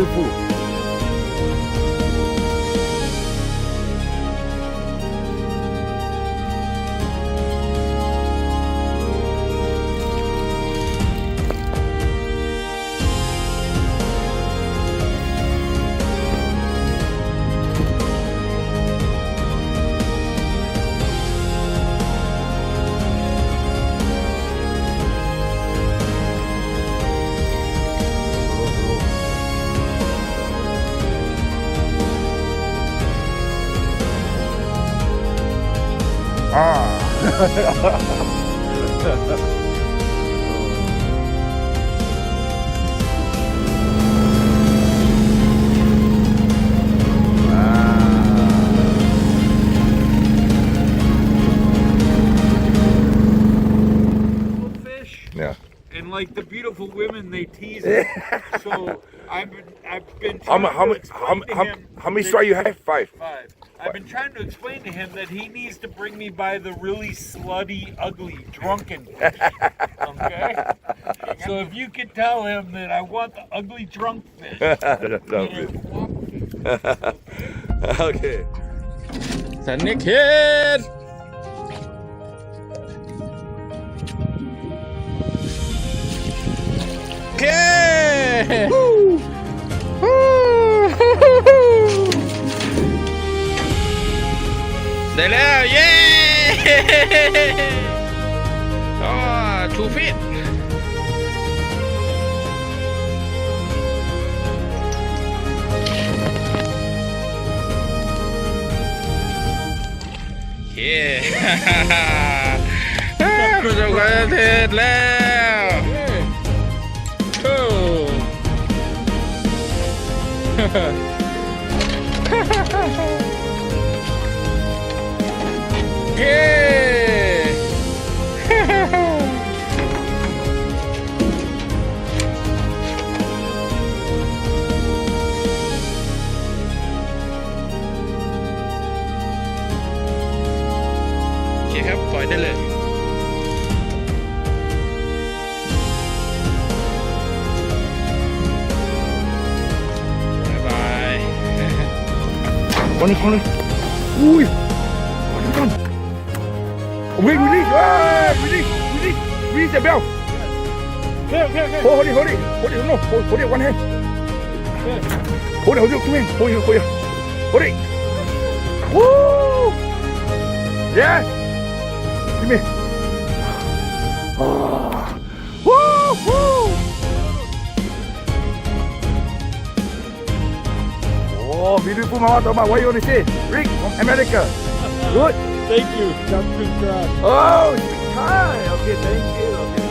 beautiful. Fish. Yeah. And like the beautiful women, they tease him. So I've been How trying to explain to him many that- stripes you have? 5. 5. I've been trying to explain to him that he needs to bring me by the really slutty, ugly, drunken fish. Okay? So if you could tell him that I want the ugly, drunk fish. Okay. Snakehead. Okay. Woo. Woo. ได้แล้วเย้อ๋อ2 feet โอเคคุณผู้ชมก็เสร็จแล้วโอ้เย้โอเคครับปล่อยได้เลยบ๊ายบาย คนนี้อุ้ยคนนี้ก่อนWait, release! Release the bell! Okay. Hold it, no, hold it, one hand. Hold it, 2 hands, hold it. Woo! Yes! Give me. Woo! Oh, beautiful, Mama Toman. What you want to say? Rick from America. Good. Thank you. Jump to the crowd. Oh, hi. Okay, thank you. Okay.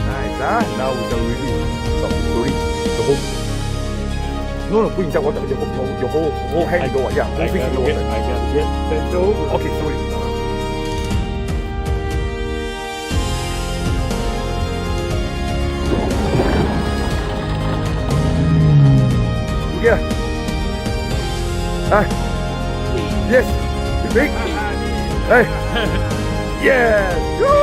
Nice, huh? Now we can really stop the story. The whole. No, put inside water. Your whole hand go. Yeah, whole fish in the water. I gotta get bent over. Okay, sorry. Yeah. Yes. Big. Hey. Yes. Woo.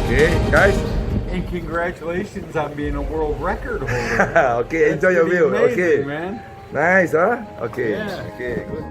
Okay, guys. And congratulations on being a world record holder. Okay, enjoy your That's meal. pretty amazing, Okay. man. Nice, huh? Okay. Yeah. Okay, good.